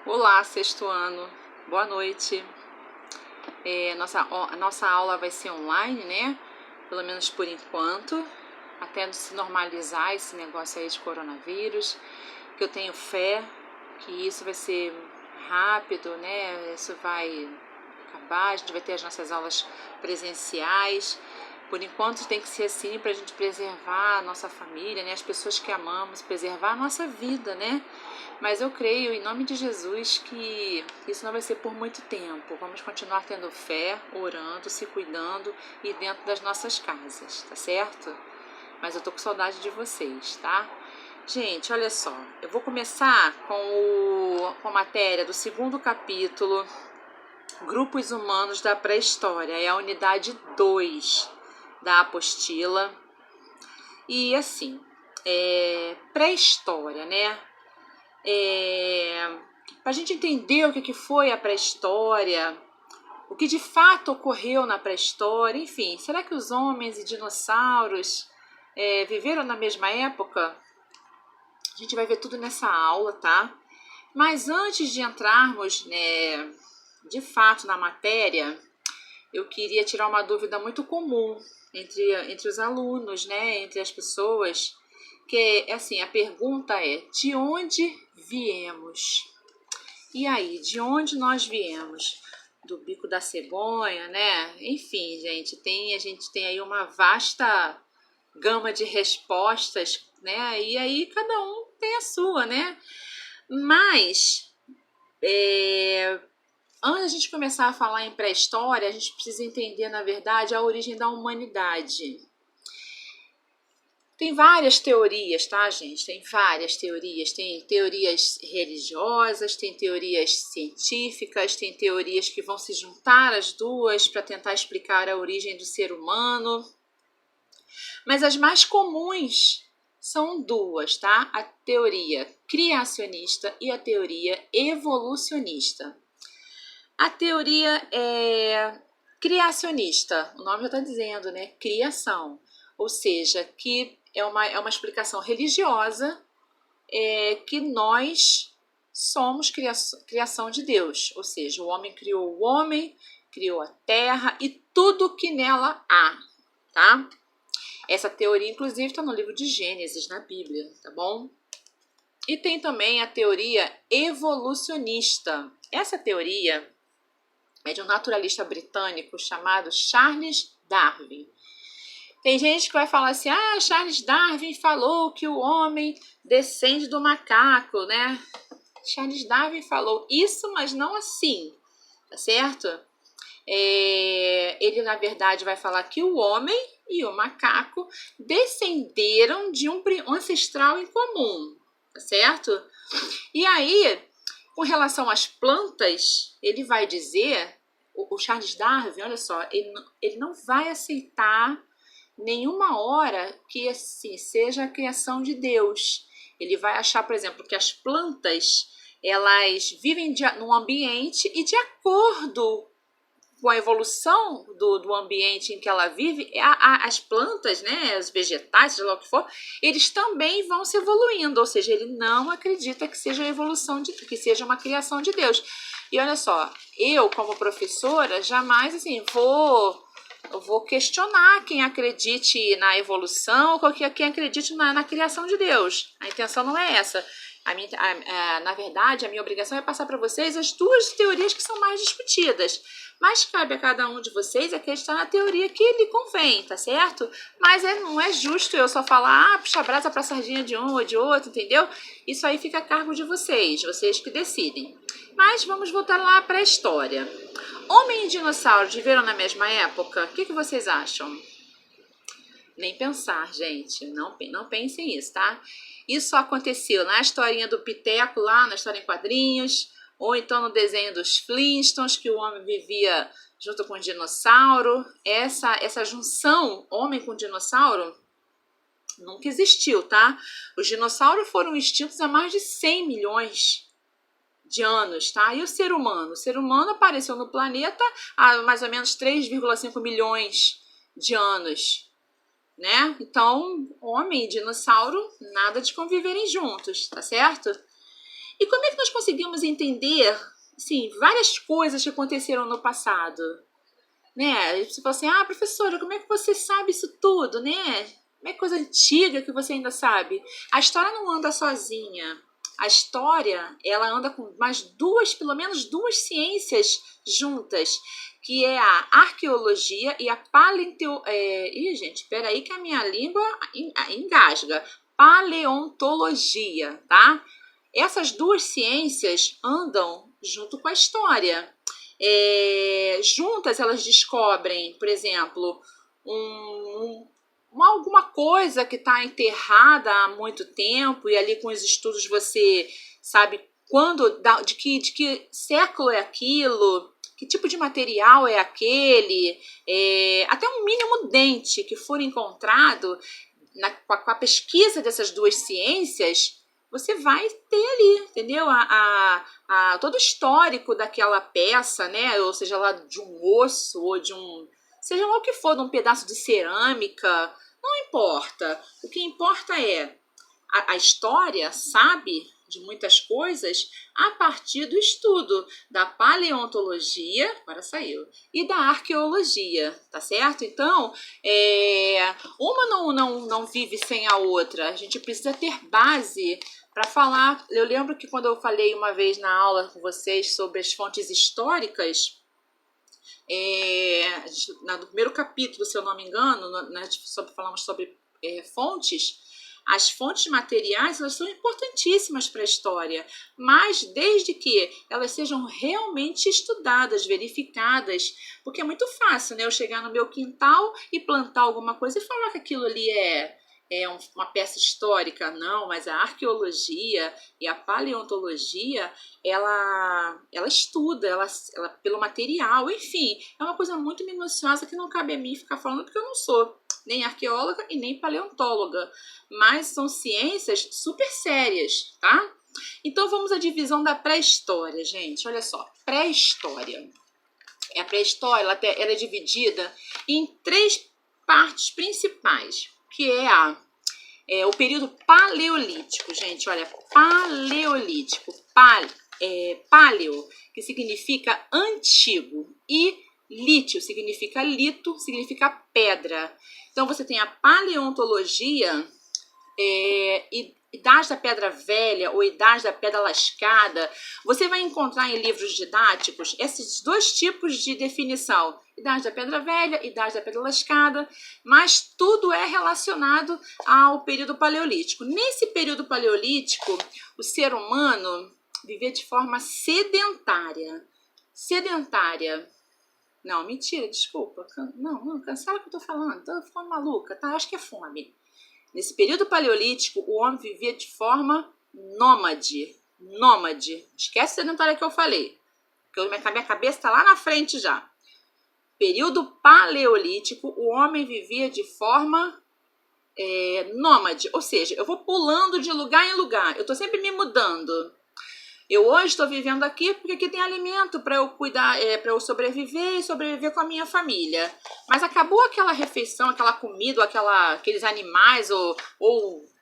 Olá, sexto ano, boa noite. A nossa aula vai ser online, né? Pelo menos por enquanto, até se normalizar esse negócio aí de coronavírus, que eu tenho fé que isso vai ser rápido, né? Isso vai acabar, a gente vai ter as nossas aulas presenciais. Por enquanto tem que ser assim para a gente preservar a nossa família, né? As pessoas que amamos, preservar a nossa vida, né? Mas eu creio, em nome de Jesus, que isso não vai ser por muito tempo. Vamos continuar tendo fé, orando, se cuidando e dentro das nossas casas, tá certo? Mas eu tô com saudade de vocês, tá? Gente, olha só, eu vou começar com a matéria do segundo capítulo, Grupos Humanos da Pré-História, é a unidade 2 da apostila. E assim, pré-história, né? Para a gente entender o que foi a pré-história, o que de fato ocorreu na pré-história, enfim, será que os homens e dinossauros viveram na mesma época? A gente vai ver tudo nessa aula, tá? Mas antes de entrarmos, né, de fato na matéria, eu queria tirar uma dúvida muito comum entre os alunos, né, entre as pessoas, que assim, a pergunta é: de onde viemos? E aí, de onde nós viemos? Do bico da cegonha, né? Enfim, a gente tem aí uma vasta gama de respostas, né? E aí cada um tem a sua, né? Mas antes de a gente começar a falar em pré-história, a gente precisa entender, na verdade, a origem da humanidade. Tem várias teorias, tá, gente? Tem várias teorias. Tem teorias religiosas, tem teorias científicas, tem teorias que vão se juntar as duas para tentar explicar a origem do ser humano. Mas as mais comuns são duas, tá? A teoria criacionista e a teoria evolucionista. A teoria criacionista, o nome já está dizendo, né? Criação. Ou seja, que é uma explicação religiosa que nós somos criação de Deus. Ou seja, o homem criou o homem, criou a terra e tudo que nela há, tá? Essa teoria, inclusive, está no livro de Gênesis, na Bíblia, tá bom? E tem também a teoria evolucionista. Essa teoria é de um naturalista britânico chamado Charles Darwin. Tem gente que vai falar assim: ah, Charles Darwin falou que o homem descende do macaco, né? Charles Darwin falou isso, mas não assim, tá certo? Ele, na verdade, vai falar que o homem e o macaco descenderam de um ancestral em comum, tá certo? E aí, com relação às plantas, ele vai dizer, o Charles Darwin, olha só, ele não vai aceitar nenhuma hora que assim seja a criação de Deus. Ele vai achar, por exemplo, que as plantas elas vivem num ambiente e de acordo com a evolução do ambiente em que ela vive, as plantas, né, os vegetais, seja lá o que for, eles também vão se evoluindo, ou seja, ele não acredita que seja a evolução, que seja uma criação de Deus. E olha só, eu como professora jamais assim eu vou questionar quem acredite na evolução ou quem acredite na criação de Deus. A intenção não é essa. Na verdade, a minha obrigação é passar para vocês as duas teorias que são mais discutidas. Mas cabe a cada um de vocês acreditar na teoria que lhe convém, tá certo? Mas não é justo eu só falar, puxa a brasa pra sardinha de um ou de outro, entendeu? Isso aí fica a cargo de vocês que decidem. Mas vamos voltar lá para a história. Homem e dinossauro viveram na mesma época? O que vocês acham? Nem pensar, gente. Não pensem isso, tá? Isso aconteceu na historinha do Piteco, lá na história em quadrinhos, ou então no desenho dos Flintstones, que o homem vivia junto com o dinossauro. Essa junção homem com dinossauro nunca existiu, tá? Os dinossauros foram extintos há mais de 100 milhões de anos, tá? E o ser humano? O ser humano apareceu no planeta há mais ou menos 3,5 milhões de anos, né? Então, homem e dinossauro, nada de conviverem juntos, tá certo? E como é que nós conseguimos entender, assim, várias coisas que aconteceram no passado? Né? Você fala assim, professora, como é que você sabe isso tudo, né? Como é coisa antiga que você ainda sabe? A história não anda sozinha. A história, ela anda com mais duas, pelo menos duas ciências juntas, que é a arqueologia e a Ih, gente, peraí que a minha língua engasga. Paleontologia, tá? Essas duas ciências andam junto com a história. Juntas elas descobrem, por exemplo, alguma coisa que está enterrada há muito tempo e ali com os estudos você sabe de que século é aquilo, que tipo de material é aquele, até um mínimo dente que for encontrado com a pesquisa dessas duas ciências, você vai ter ali, entendeu? Todo o histórico daquela peça, né? Ou seja lá de um osso ou de seja lá o que for, de um pedaço de cerâmica, não importa. O que importa é a história sabe de muitas coisas a partir do estudo da paleontologia, agora saiu, e da arqueologia, tá certo? Então, uma não vive sem a outra. A gente precisa ter base para falar. Eu lembro que quando eu falei uma vez na aula com vocês sobre as fontes históricas, no primeiro capítulo, se eu não me engano, falamos sobre fontes. As fontes materiais, elas são importantíssimas para a história, mas desde que elas sejam realmente estudadas, verificadas, porque é muito fácil, né, eu chegar no meu quintal e plantar alguma coisa e falar que aquilo ali é uma peça histórica. Não, mas a arqueologia e a paleontologia, ela estuda, ela pelo material, enfim, é uma coisa muito minuciosa que não cabe a mim ficar falando, porque eu não sou nem arqueóloga e nem paleontóloga, mas são ciências super sérias, tá? Então vamos à divisão da pré-história, gente. Olha só, pré-história. A pré-história ela é dividida em três partes principais, que é o período paleolítico, gente. Olha, paleolítico, paleo, que significa antigo, e lítio significa lito, significa pedra. Então você tem a paleontologia, idade da pedra velha ou idade da pedra lascada. Você vai encontrar em livros didáticos esses dois tipos de definição: idade da pedra velha, idade da pedra lascada, mas tudo é relacionado ao período paleolítico. Nesse período paleolítico, o ser humano vivia de forma sedentária. Não, mentira, desculpa. Não, cancela o que eu tô falando. Tô ficando maluca, tá? Acho que é fome. Nesse período paleolítico, o homem vivia de forma nômade. Esquece o sedentário que eu falei, porque minha cabeça está lá na frente já. Período paleolítico, o homem vivia de forma nômade, ou seja, eu vou pulando de lugar em lugar, eu estou sempre me mudando. Eu hoje estou vivendo aqui porque aqui tem alimento para eu cuidar, para eu sobreviver e sobreviver com a minha família. Mas acabou aquela refeição, aquela comida, aqueles animais, ou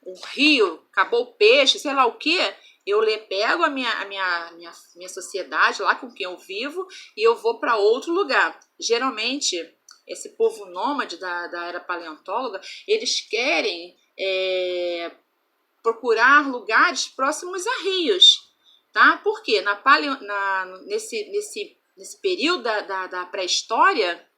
um rio, acabou o peixe, sei lá o quê. Eu pego a minha sociedade lá com quem eu vivo e eu vou para outro lugar. Geralmente, esse povo nômade da era paleontóloga, eles querem procurar lugares próximos a rios. Tá? Por quê? Nesse período da pré-história,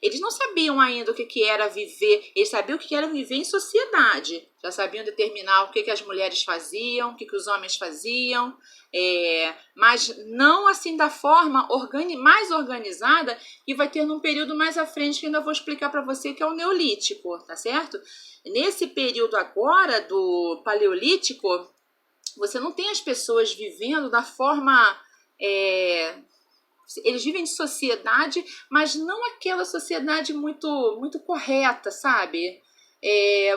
eles não sabiam ainda o que era viver, eles sabiam o que era viver em sociedade, já sabiam determinar o que as mulheres faziam, o que os homens faziam, mas não assim da forma mais organizada que vai ter num período mais à frente, que ainda vou explicar para você, que é o Neolítico, tá certo? Nesse período agora do Paleolítico, você não tem as pessoas vivendo da forma... eles vivem de sociedade, mas não aquela sociedade muito correta, sabe?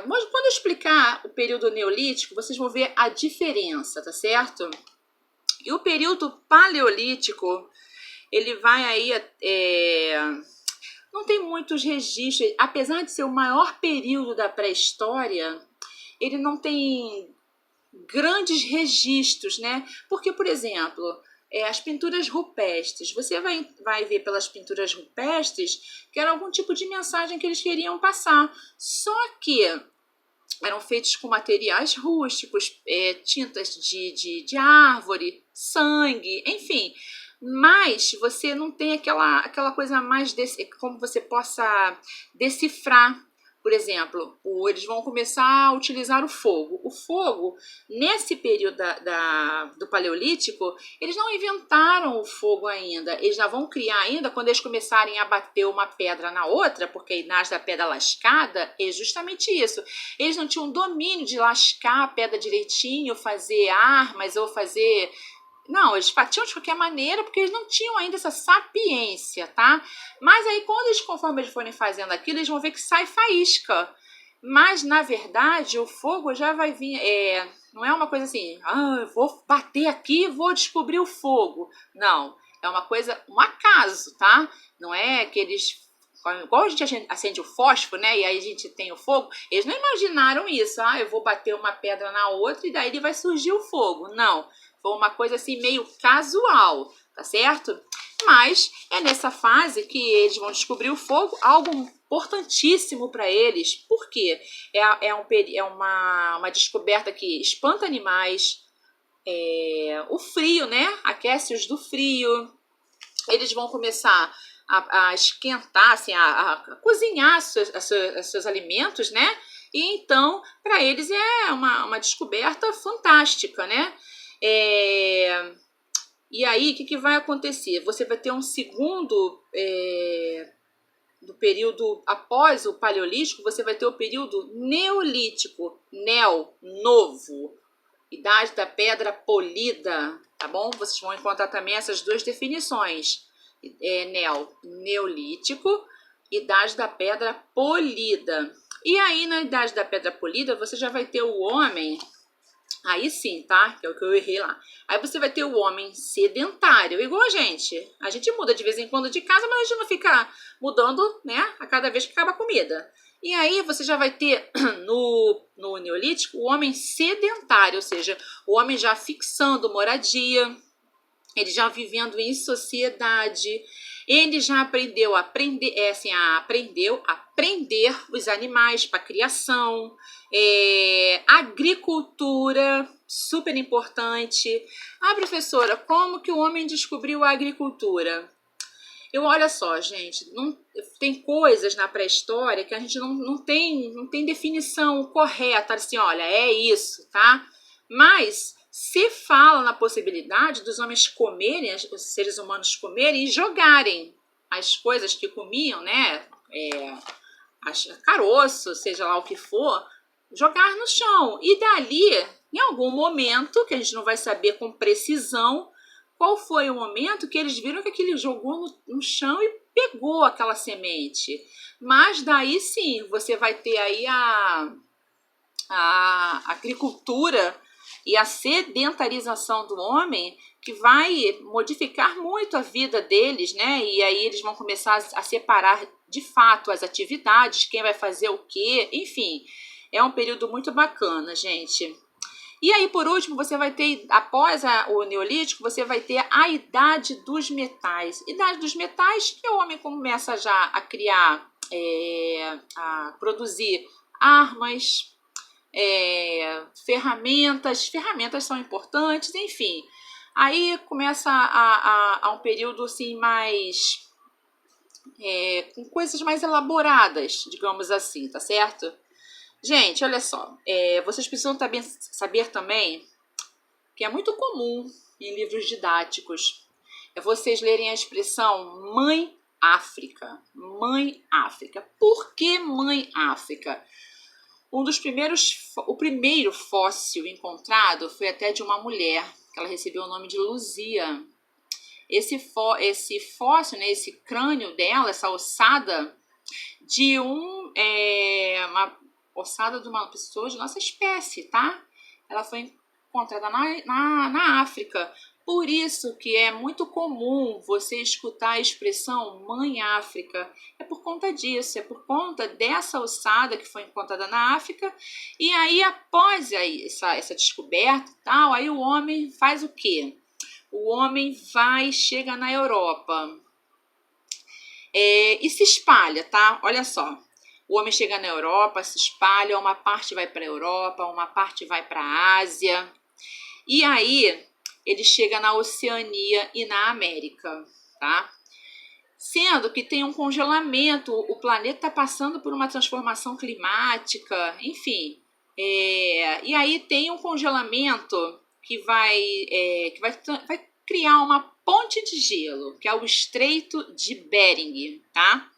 Mas quando eu explicar o período neolítico, vocês vão ver a diferença, tá certo? E o período paleolítico, ele vai aí... não tem muitos registros, apesar de ser o maior período da pré-história, ele não tem grandes registros, né? Porque, por exemplo, as pinturas rupestres, você vai ver pelas pinturas rupestres que era algum tipo de mensagem que eles queriam passar. Só que eram feitos com materiais rústicos, tintas de árvore, sangue, enfim. Mas você não tem aquela coisa mais como você possa decifrar. Por exemplo, eles vão começar a utilizar o fogo. O fogo, nesse período do Paleolítico, eles não inventaram o fogo ainda. Eles já vão criar ainda quando eles começarem a bater uma pedra na outra, porque nasce da pedra lascada, é justamente isso. Eles não tinham domínio de lascar a pedra direitinho, fazer armas ou fazer... Não, eles batiam de qualquer maneira porque eles não tinham ainda essa sapiência, tá? Mas aí, conforme eles forem fazendo aquilo, eles vão ver que sai faísca. Mas, na verdade, o fogo já vai vir... não é uma coisa assim, eu vou bater aqui e vou descobrir o fogo. Não, é uma coisa, um acaso, tá? Não é que eles... Igual a gente acende o fósforo, né? E aí a gente tem o fogo. Eles não imaginaram isso. Eu vou bater uma pedra na outra e daí vai surgir o fogo. Não. Foi uma coisa assim meio casual, tá certo? Mas é nessa fase que eles vão descobrir o fogo, algo importantíssimo para eles. Por quê? É uma descoberta que espanta animais, o frio, né? Aquece-os do frio. Eles vão começar a esquentar, assim, a cozinhar seus alimentos, né? E então, para eles é uma descoberta fantástica, né? E aí, o que vai acontecer? Você vai ter um segundo, do período após o Paleolítico, você vai ter o período Neolítico, novo, Idade da Pedra Polida, tá bom? Vocês vão encontrar também essas duas definições, Neolítico, Idade da Pedra Polida. E aí, na Idade da Pedra Polida, você já vai ter o homem... Aí sim, tá? Que é o que eu errei lá. Aí você vai ter o homem sedentário, igual a gente. A gente muda de vez em quando de casa, mas a gente não fica mudando, né? A cada vez que acaba a comida. E aí você já vai ter no Neolítico o homem sedentário, ou seja, o homem já fixando moradia, ele já vivendo em sociedade, ele já aprendeu a prender os animais para criação, agricultura, super importante. Professora, como que o homem descobriu a agricultura? Olha só, gente, tem coisas na pré-história que a gente não tem definição correta, assim, olha, é isso, tá? Mas se fala na possibilidade dos homens comerem, os seres humanos comerem e jogarem as coisas que comiam, né? Caroço, seja lá o que for, jogar no chão. E dali, em algum momento, que a gente não vai saber com precisão, qual foi o momento que eles viram que aquele jogou no chão e pegou aquela semente. Mas daí sim, você vai ter aí a agricultura e a sedentarização do homem, que vai modificar muito a vida deles, né? E aí eles vão começar a separar de fato as atividades, quem vai fazer o quê, enfim. É um período muito bacana, gente. E aí, por último, você vai ter, após o Neolítico, você vai ter a Idade dos Metais. Idade dos Metais, que o homem começa já a criar, a produzir armas, ferramentas são importantes, enfim. Aí começa a um período assim mais... com coisas mais elaboradas, digamos assim, tá certo? Gente, olha só, vocês precisam saber também que é muito comum em livros didáticos vocês lerem a expressão Mãe África. Mãe África. Por que Mãe África? O primeiro fóssil encontrado foi até de uma mulher, que ela recebeu o nome de Luzia. Esse fóssil, né, esse crânio dela, essa ossada de uma ossada de uma pessoa de nossa espécie, tá? Ela foi encontrada na África. Por isso que é muito comum você escutar a expressão Mãe África. É por conta disso, é por conta dessa ossada que foi encontrada na África. E aí, após essa descoberta e tal, aí o homem faz o quê? O homem chega na Europa e se espalha, tá? Olha só. O homem chega na Europa, se espalha, uma parte vai para a Europa, uma parte vai para a Ásia. E aí ele chega na Oceania e na América, tá? Sendo que tem um congelamento, o planeta está passando por uma transformação climática, enfim. E aí tem um congelamento que vai criar uma ponte de gelo, que é o Estreito de Bering, tá?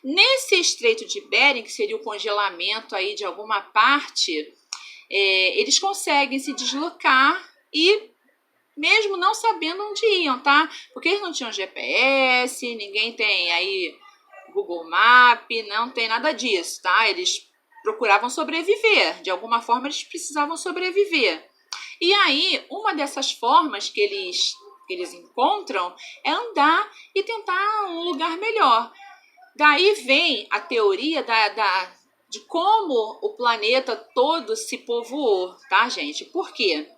Nesse Estreito de Bering, que seria o congelamento aí de alguma parte, eles conseguem se deslocar e mesmo não sabendo onde iam, tá? Porque eles não tinham GPS, ninguém tem aí Google Map, não tem nada disso, tá? Eles procuravam sobreviver, de alguma forma eles precisavam sobreviver. E aí, uma dessas formas que eles encontram é andar e tentar um lugar melhor. Daí vem a teoria de como o planeta todo se povoou, tá, gente? Por quê?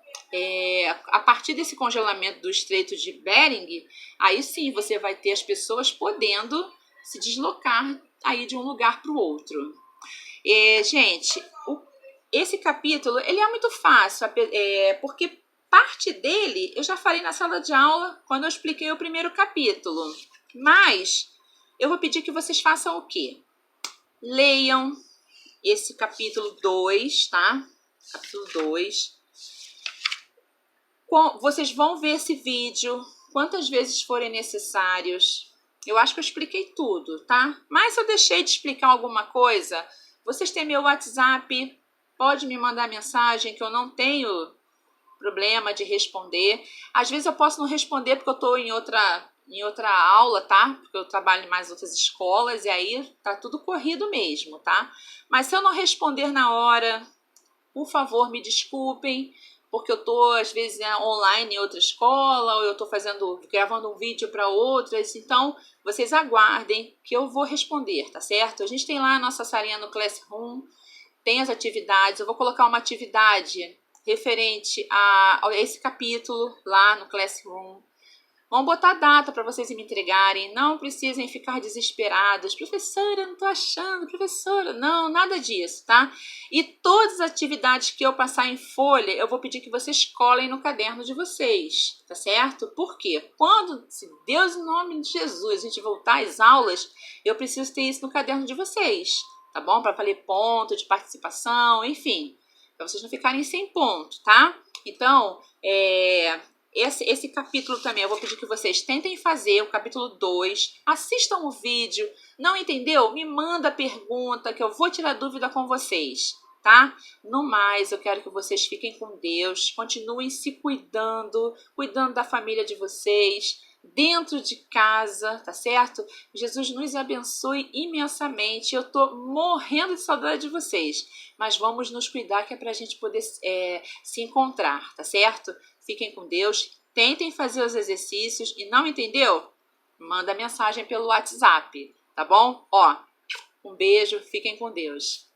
A partir desse congelamento do Estreito de Bering, aí sim você vai ter as pessoas podendo se deslocar aí de um lugar para o outro. Gente, esse capítulo ele é muito fácil, porque parte dele eu já falei na sala de aula quando eu expliquei o primeiro capítulo. Mas eu vou pedir que vocês façam o quê? Leiam esse capítulo 2, tá? Capítulo 2. Vocês vão ver esse vídeo quantas vezes forem necessários. Eu acho que eu expliquei tudo, tá? Mas se eu deixei de explicar alguma coisa, vocês têm meu WhatsApp, pode me mandar mensagem que eu não tenho problema de responder. Às vezes eu posso não responder porque eu estou em outra aula, tá? Porque eu trabalho em mais outras escolas e aí tá tudo corrido mesmo, tá? Mas se eu não responder na hora, por favor, me desculpem, porque eu tô às vezes online em outra escola, ou eu tô gravando um vídeo para outras, então vocês aguardem que eu vou responder, tá certo? A gente tem lá a nossa salinha no Classroom, tem as atividades, eu vou colocar uma atividade referente a esse capítulo lá no Classroom. Vamos botar data para vocês me entregarem, não precisem ficar desesperados. Professora, não tô achando, professora. Não, nada disso, tá? E todas as atividades que eu passar em folha, eu vou pedir que vocês colhem no caderno de vocês, tá certo? Por quê? Quando, se Deus, em nome de Jesus, a gente voltar às aulas, eu preciso ter isso no caderno de vocês, tá bom? Para valer ponto de participação, enfim, para vocês não ficarem sem ponto, tá? Então, esse capítulo também eu vou pedir que vocês tentem fazer, o capítulo 2, assistam o vídeo, não entendeu? Me manda pergunta que eu vou tirar dúvida com vocês, tá? No mais, eu quero que vocês fiquem com Deus, continuem se cuidando da família de vocês, dentro de casa, tá certo? Jesus nos abençoe imensamente, eu tô morrendo de saudade de vocês, mas vamos nos cuidar que é pra gente poder se encontrar, tá certo? Fiquem com Deus, tentem fazer os exercícios e não entendeu? Manda mensagem pelo WhatsApp, tá bom? Um beijo, fiquem com Deus.